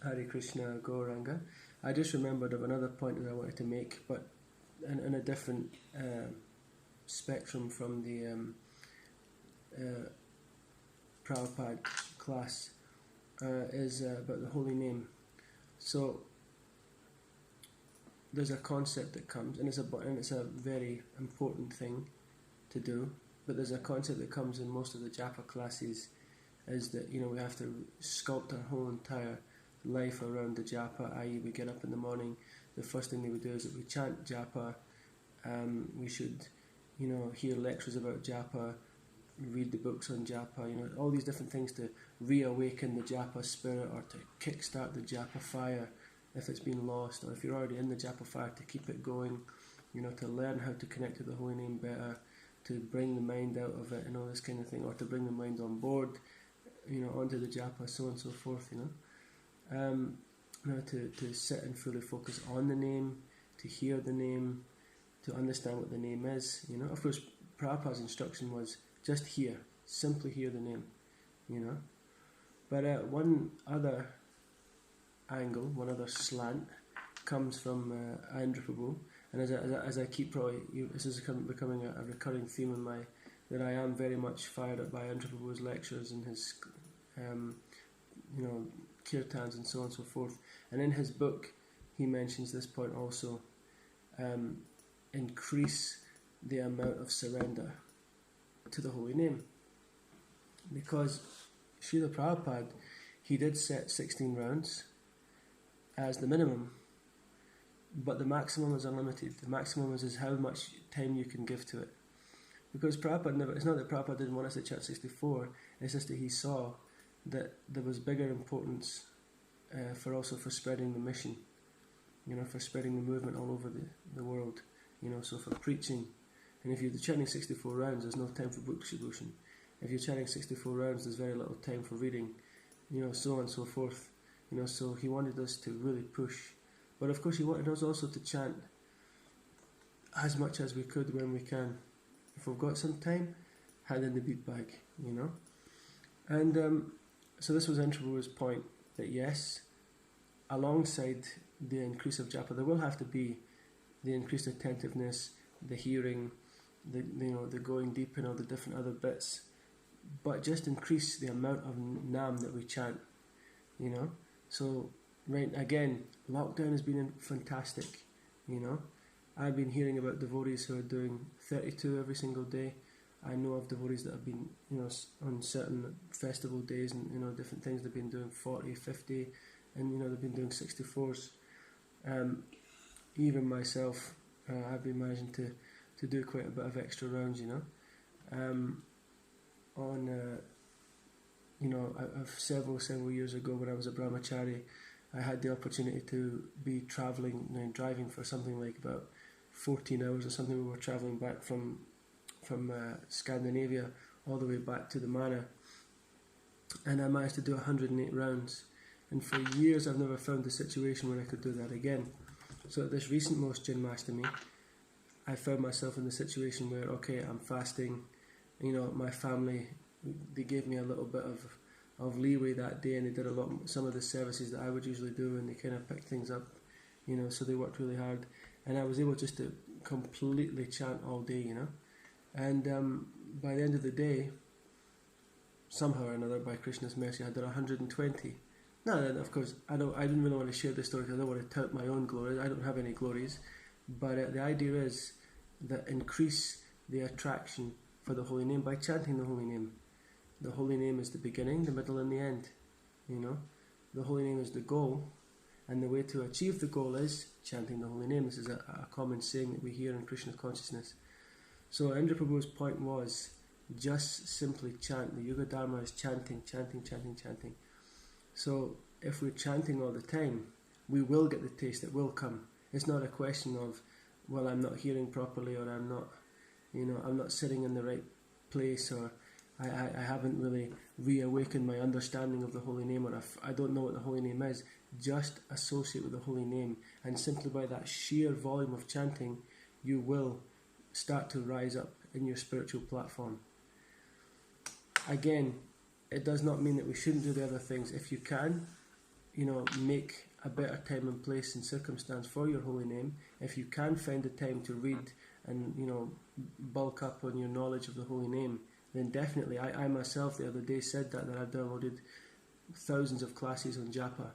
Hare Krishna, Gauranga. I just remembered of another point that I wanted to make, but in a different spectrum from the Prabhupada class, is about the holy name. So there's a concept that comes, and it's a very important thing to do. But there's a concept that comes in most of the Japa classes, is that we have to sculpt our whole entire life around the Japa. I.e., we get up in the morning. The first thing we would do is that we chant Japa. We should, hear lectures about Japa, read the books on Japa. All these different things to reawaken the Japa spirit, or to kickstart the Japa fire if it's been lost, or if you're already in the Japa fire, to keep it going. To learn how to connect to the holy name better, to bring the mind out of it and all this kind of thing, or to bring the mind on board, onto the Japa, so on and so forth, to sit and fully focus on the name, to hear the name, to understand what the name is. Of course, Prabhupada's instruction was just hear, simply hear the name, But one other angle, one other slant, comes from Andhra Prabhu. And as I keep this is becoming a recurring theme in that I am very much fired up by Andhra Prabhu's lectures and his, kirtans and so on and so forth. And in his book, he mentions this point also: increase the amount of surrender to the holy name, because Srila Prabhupada, he did set 16 rounds as the minimum. But the maximum is unlimited. The maximum is how much time you can give to it. Because Prabhupada it's not that Prabhupada didn't want us to chant 64, it's just that he saw that there was bigger importance for spreading the mission, for spreading the movement all over the world, so for preaching. And if you're chanting 64 rounds, there's no time for book devotion. If you're chanting 64 rounds, there's very little time for reading, so on and so forth. So he wanted us to really push. But of course he wanted us also to chant as much as we could when we can. If we've got some time, hand in the bead bag, And so this was Prabhu's point, that yes, alongside the increase of Japa, there will have to be the increased attentiveness, the hearing, the going deep in all the different other bits. But just increase the amount of Nam that we chant, So, right, again, lockdown has been fantastic, I've been hearing about devotees who are doing 32 every single day. I know of devotees that have been, on certain festival days and, different things, they've been doing 40, 50, and, they've been doing 64s. Even myself, I've been managing to do quite a bit of extra rounds, several years ago when I was a brahmachari, I had the opportunity to be driving for something like about 14 hours or something. We were travelling back from Scandinavia all the way back to the manor, and I managed to do 108 rounds. And for years I've never found the situation where I could do that again. So at this recent Most Janmashtami, I found myself in the situation where, okay, I'm fasting, my family, they gave me a little bit of leeway that day, and they did some of the services that I would usually do, and they kind of picked things up, so they worked really hard, and I was able just to completely chant all day, and by the end of the day, somehow or another, by Krishna's mercy, I did 120. Now, of course, I didn't really want to share this story because I don't want to tout my own glories. I don't have any glories, but the idea is that increase the attraction for the holy name by chanting the holy name. The holy name is the beginning, the middle, and the end. The holy name is the goal, and the way to achieve the goal is chanting the holy name. This is a common saying that we hear in Krishna consciousness. So Indra Prabhu's point was just simply chant. The Yuga Dharma is chanting, chanting, chanting, chanting. So if we're chanting all the time, we will get the taste. It will come. It's not a question of, well, I'm not hearing properly, or I'm not sitting in the right place, or I haven't really reawakened my understanding of the holy name, or I don't know what the holy name is. Just associate with the holy name, and simply by that sheer volume of chanting, you will start to rise up in your spiritual platform. Again, it does not mean that we shouldn't do the other things. If you can, make a better time and place and circumstance for your holy name, if you can find the time to read and bulk up on your knowledge of the holy name, then definitely. I myself the other day said that I've downloaded thousands of classes on Japa.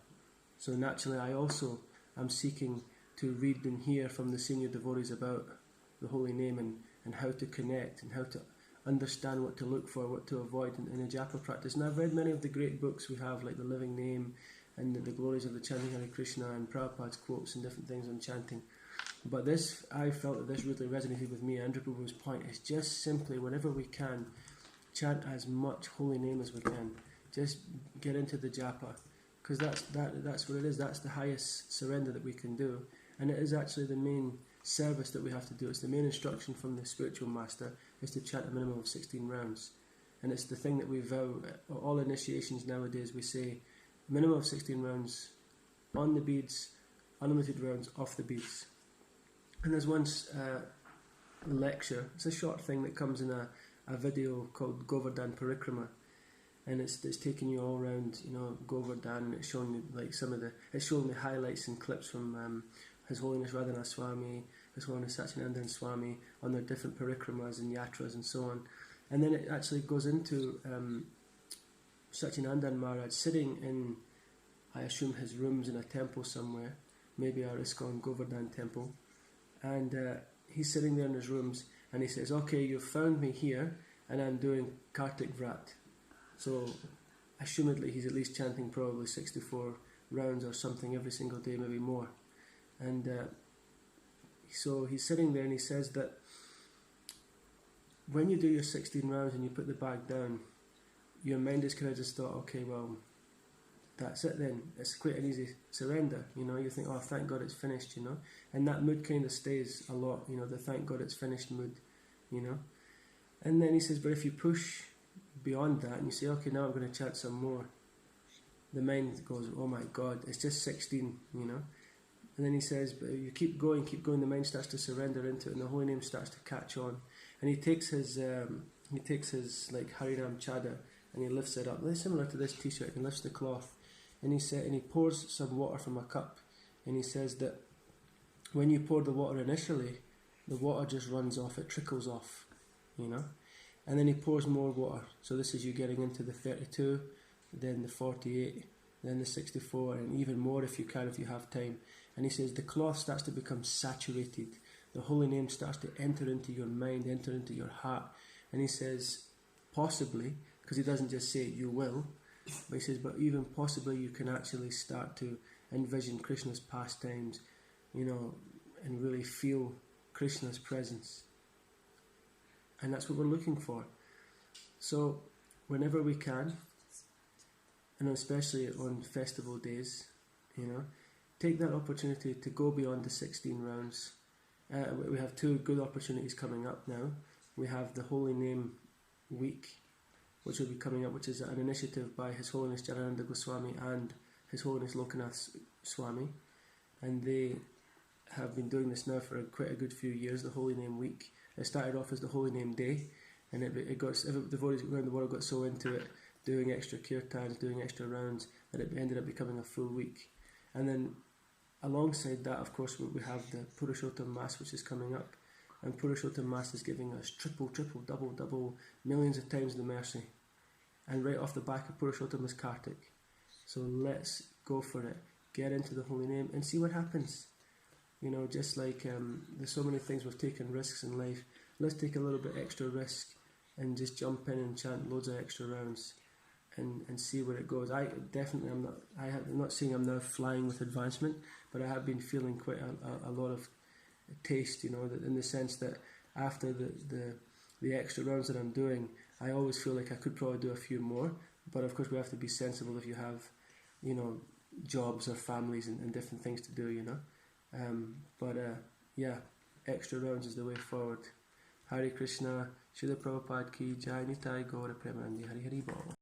So naturally I also am seeking to read and hear from the senior devotees about the holy name and how to connect and how to understand what to look for, what to avoid in a Japa practice. And I've read many of the great books we have, like The Living Name and the Glories of the Chanting Hare Krishna and Prabhupada's quotes and different things on chanting. But I felt that this really resonated with me. Andrew Prabhu's point is just simply, whenever we can, chant as much holy name as we can. Just get into the Japa, because that's what it is. That's the highest surrender that we can do, and it is actually the main service that we have to do. It's the main instruction from the spiritual master is to chant a minimum of 16 rounds, and it's the thing that we vow. All initiations nowadays we say minimum of 16 rounds on the beads, unlimited rounds off the beads. And there's one lecture. It's a short thing that comes in a video called Govardhan Parikrama. And it's taking you all around, Govardhan, and it's showing you it's showing the highlights and clips from His Holiness Radhanath Swami, His Holiness Satyanandan Swami on their different parikramas and yatras and so on. And then it actually goes into Satyanandan Maharaj sitting in, I assume, his rooms in a temple somewhere, maybe our ISKCON Govardhan temple, and he's sitting there in his rooms, and he says, "Okay, you've found me here, and I'm doing Kartik Vrat." So, assumedly, he's at least chanting probably 64 rounds or something every single day, maybe more. And so he's sitting there and he says that when you do your 16 rounds and you put the bag down, your mind is kind of just thought, okay, well, that's it then. It's quite an easy surrender, You think, oh, thank God it's finished, And that mood kind of stays a lot, the thank God it's finished mood, And then he says, but if you push beyond that and you say, okay, now I'm going to chant some more, the mind goes, oh my God, it's just 16, And then he says, but you keep going, the mind starts to surrender into it, and the holy name starts to catch on. And he takes his like Harinam Chadar, and he lifts it up, similar to this t-shirt. He lifts the cloth, and he pours some water from a cup, and he says that when you pour the water initially, the water just runs off, it trickles off, And then he pours more water. So this is you getting into the 32, then the 48, then the 64, and even more if you can, if you have time. And he says the cloth starts to become saturated. The holy name starts to enter into your mind, enter into your heart. And he says, possibly, because he doesn't just say you will, but he says, but even possibly you can actually start to envision Krishna's pastimes, and really feel Krishna's presence. And that's what we're looking for. So, whenever we can, and especially on festival days, take that opportunity to go beyond the 16 rounds. We have two good opportunities coming up now. We have the Holy Name Week, which will be coming up, which is an initiative by His Holiness Janananda Goswami and His Holiness Lokanath Swami. And they have been doing this now for quite a good few years, the Holy Name Week. It started off as the Holy Name Day, and the devotees around the world got so into it, doing extra kirtans, doing extra rounds, that it ended up becoming a full week. And then alongside that, of course, we have the Purushottam Mass, which is coming up. And Purushottam Mass is giving us triple, double, millions of times the mercy. And right off the back of Purushottam is Kartik. So let's go for it. Get into the holy name and see what happens. Just like there's so many things we've taken risks in life. Let's take a little bit extra risk and just jump in and chant loads of extra rounds and see where it goes. I'm not saying I'm now flying with advancement, but I have been feeling quite a lot of taste, that in the sense that after the extra rounds that I'm doing, I always feel like I could probably do a few more. But of course we have to be sensible if you have, jobs or families and different things to do, extra rounds is the way forward. Hare Krishna, Srila Prabhupada ki Jai, Nitai Gaura Premanandi, Hari Hari Bol.